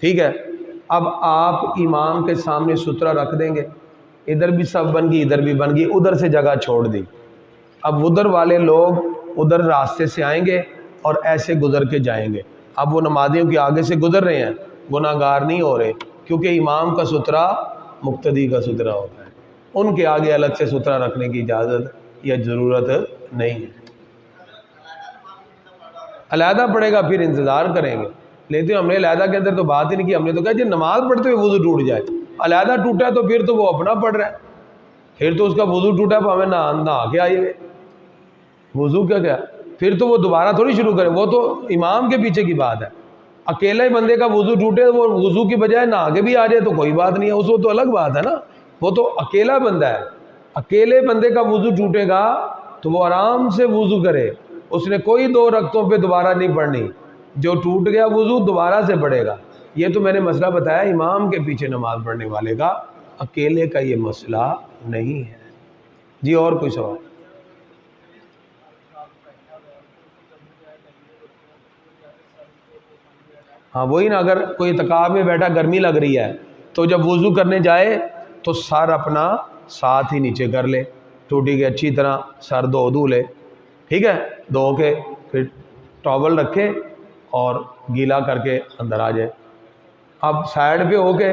ٹھیک ہے، اب آپ امام کے سامنے سترہ رکھ دیں گے، ادھر بھی صف بن گئی، ادھر بھی بن گئی، ادھر سے جگہ چھوڑ دی، اب ادھر والے لوگ ادھر راستے سے آئیں گے اور ایسے گزر کے جائیں گے، اب وہ نمازیوں کے آگے سے گزر رہے ہیں، گناہ گار نہیں ہو رہے، کیونکہ امام کا سترہ مقتدی کا سترہ ہوتا ہے، ان کے آگے الگ سے سترہ رکھنے کی اجازت یا ضرورت نہیں ہے۔ علیحدہ پڑھے گا پھر انتظار کریں گے، لیکن ہم نے علیحدہ کے اندر تو بات ہی نہیں کی، ہم نے تو کہا جی نماز پڑھتے ہوئے وضو ٹوٹ جائے، علیحدہ ٹوٹا ہے تو پھر تو وہ اپنا پڑھ رہا ہے، پھر تو اس کا وضو ٹوٹا ہے، ہمیں نہا کے آئیے ہوئے، وضو کیا پھر تو وہ دوبارہ تھوڑی شروع کرے، وہ تو امام کے پیچھے کی بات ہے، اکیلا ہی بندے کا وضو ٹوٹے، وہ وضو کی بجائے نہا کے بھی آ جائے تو کوئی بات نہیں ہے، اس کو تو الگ بات ہے نا، وہ تو اکیلا بندہ ہے۔ اکیلے بندے کا وضو ٹوٹے گا تو وہ آرام سے وضو کرے، اس نے کوئی 2 رکعتوں پہ دوبارہ نہیں پڑھنی، جو ٹوٹ گیا وضو دوبارہ سے پڑھے گا۔ یہ تو میں نے مسئلہ بتایا امام کے پیچھے نماز پڑھنے والے کا، اکیلے کا یہ مسئلہ نہیں ہے۔ جی اور کوئی سوال؟ ہاں وہی نا، اگر کوئی اعتکاف میں بیٹھا گرمی لگ رہی ہے تو جب وضو کرنے جائے تو سر اپنا ساتھ ہی نیچے کر لے، ٹوٹی کے اچھی طرح سر دھو لے، ٹھیک ہے، دھو کے پھر ٹاول رکھے اور گیلا کر کے اندر آ جائے۔ اب سائڈ پہ ہو کے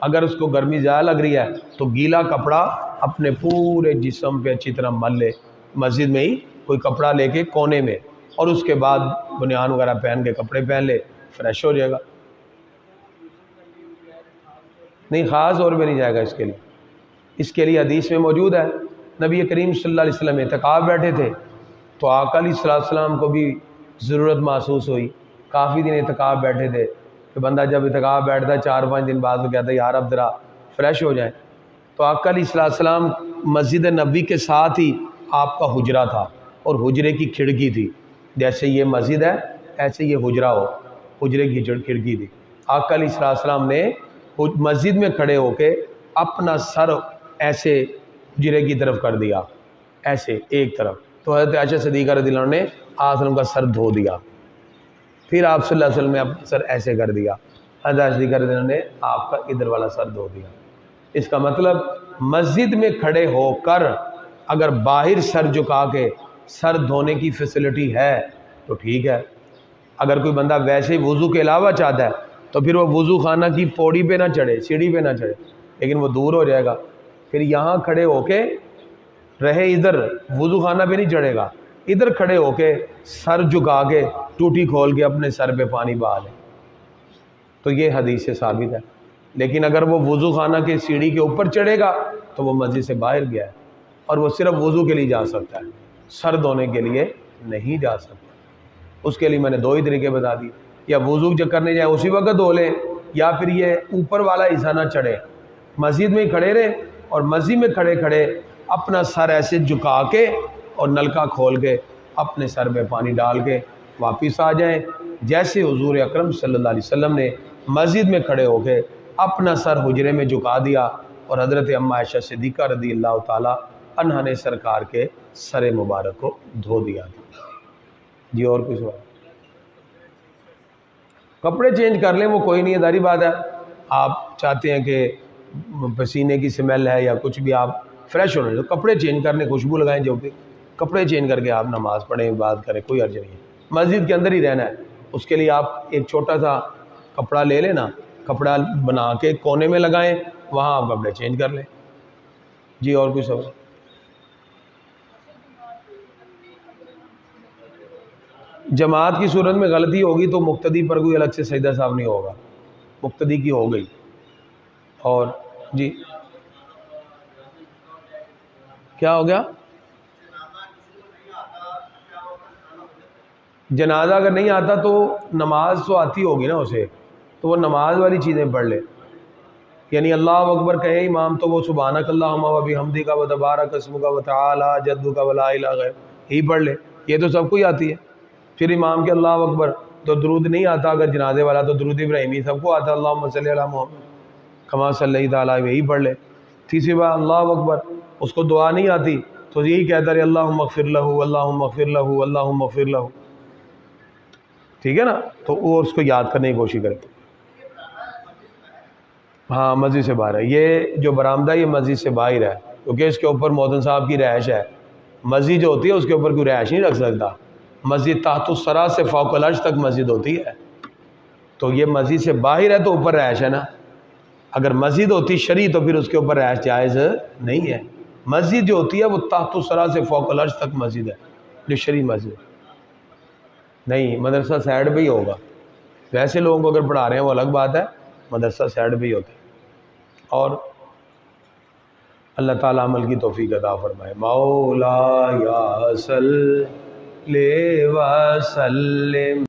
اگر اس کو گرمی زیادہ لگ رہی ہے تو گیلا کپڑا اپنے پورے جسم پہ اچھی طرح مل لے، مسجد میں ہی کوئی کپڑا لے کے کونے میں، اور اس کے بعد بنیان وغیرہ پہن کے کپڑے پہن لے، فریش ہو جائے گا۔ نہیں خاص طور پہ نہیں جائے گا، اس کے لیے حدیث میں موجود ہے، نبی کریم صلی اللہ علیہ وسلم اعتکاف بیٹھے تھے تو آقا علیہ السلام کو بھی ضرورت محسوس ہوئی، کافی دن اعتکاف بیٹھے تھے کہ بندہ جب اعتکاف بیٹھتا ہے 4-5 دن بعد وہ کہتا ہے یار اب ذرا فریش ہو جائیں، تو آقا علیہ السلام مسجد نبی کے ساتھ ہی آپ کا حجرہ تھا، اور حجرے کی کھڑکی تھی، جیسے یہ مسجد ہے ایسے یہ حجرہ ہو، حجرے کی کھڑکی تھی۔ آقا علیہ السلام نے مسجد میں کھڑے ہو کے اپنا سر ایسے حجرے کی طرف کر دیا، ایسے ایک طرف، تو حضرت عائشہ صدیقہ رضی اللہ عنہ نے آپ کا سر دھو دیا، پھر آپ صلی اللہ علیہ وسلم نے اپنا سر ایسے کر دیا، حضرت عائشہ صدیقہ رضی اللہ عنہ نے آپ کا ادھر والا سر دھو دیا۔ اس کا مطلب مسجد میں کھڑے ہو کر اگر باہر سر جھکا کے سر دھونے کی فیسلٹی ہے تو ٹھیک ہے، اگر کوئی بندہ ویسے ہی وضو کے علاوہ چاہتا ہے تو پھر وہ وضو خانہ کی پوڑی پہ نہ چڑھے، سیڑھی پہ نہ چڑھے، لیکن وہ دور ہو جائے گا، پھر یہاں کھڑے ہو کے رہے، ادھر وضو خانہ پہ نہیں چڑھے گا، ادھر کھڑے ہو کے سر جھکا کے ٹوٹی کھول کے اپنے سر پہ پانی بہا لے، تو یہ حدیث سے ثابت ہے۔ لیکن اگر وہ وضو خانہ کے سیڑھی کے اوپر چڑھے گا تو وہ مسجد سے باہر گیا ہے، اور وہ صرف وضو کے لیے جا سکتا ہے، سر دھونے کے لیے نہیں جا سکتا۔ اس کے لیے میں نے 2 ہی طریقے بتا دیے، یا وضو جو کرنے جائیں اسی وقت دھو لیں، یا پھر یہ اوپر والا حصہ نہ چڑھے، مسجد میں ہی کھڑے رہیں اور مسجد میں کھڑے کھڑے اپنا سر ایسے جھکا کے اور نلکا کھول کے اپنے سر پہ پانی ڈال کے واپس آ جائیں، جیسے حضور اکرم صلی اللہ علیہ وسلم نے مسجد میں کھڑے ہو کے اپنا سر حجرے میں جھکا دیا اور حضرت اماں عائشہ صدیقہ رضی اللہ تعالی عنہا نے سرکار کے سر مبارک کو دھو دیا۔ جی اور کچھ سوال؟ کپڑے چینج کر لیں، وہ کوئی نہیں ہے، داری بات ہے، آپ چاہتے ہیں کہ پسینے کی سمیل ہے یا کچھ بھی، آپ فریش ہونے تو کپڑے چینج کرنے، خوشبو لگائیں جو بھی، کپڑے چینج کر کے آپ نماز پڑھیں، بات کریں، کوئی حرج نہیں ہے، مسجد کے اندر ہی رہنا ہے، اس کے لیے آپ ایک چھوٹا سا کپڑا لے لیں نا، کپڑا بنا کے کونے میں لگائیں، وہاں آپ کپڑے چینج کر لیں۔ جی اور کچھ سوال؟ جماعت کی صورت میں غلطی ہوگی تو مقتدی پر کوئی الگ سے سجدہ صاحب نہیں ہوگا، مقتدی کی ہو گئی۔ اور جی کیا ہو گیا؟ جنازہ اگر نہیں آتا تو نماز تو آتی ہوگی نا اسے، تو وہ نماز والی چیزیں پڑھ لے، یعنی اللہ اکبر کہے امام تو وہ سبحانک اللہم و بحمدک و تبارک اسمک و تعالی جدک و لا الہ غیرک ہی پڑھ لے، یہ تو سب کو ہی آتی ہے۔ پھر امام کے اللہ اکبر تو درود نہیں آتا، اگر جنازے والا تو درود ابراہیمی سب کو آتا، اللہم صلی علی محمد کما صلیت علی، وہی پڑھ لے۔ تیسری بار اللہ اکبر، اس کو دعا نہیں آتی تو یہی کہتا رہے اللہم اغفر لہ اللہم اغفر لہ اللہم اغفر لہ، ٹھیک ہے نا، تو وہ اس کو یاد کرنے کی کوشش کرے۔ ہاں مسجد سے باہر ہے، یہ جو برآمدہ یہ مسجد سے باہر ہے، کیونکہ اس کے اوپر مؤذن صاحب کی رہائش ہے، مسجد جو ہوتی ہے اس کے اوپر کوئی رہائش نہیں رکھ سکتا، مسجد تحت الثری سے فوق العرش تک مسجد ہوتی ہے، تو یہ مسجد سے باہر ہے تو اوپر رہائش ہے نا، اگر مسجد ہوتی شرعی تو پھر اس کے اوپر رہائش جائز نہیں ہے، مسجد جو ہوتی ہے وہ تحت الثری سے فوق العرش تک مسجد ہے، جو شرعی مسجد نہیں، مدرسہ سائڈ پہ ہی ہوگا، ویسے لوگوں کو اگر پڑھا رہے ہیں وہ الگ بات ہے، مدرسہ سائڈ پہ ہی ہوتا ہے۔ اور اللہ تعالیٰ عمل کی توفیق عطا فرمائے۔ مولا یا صلی وسلم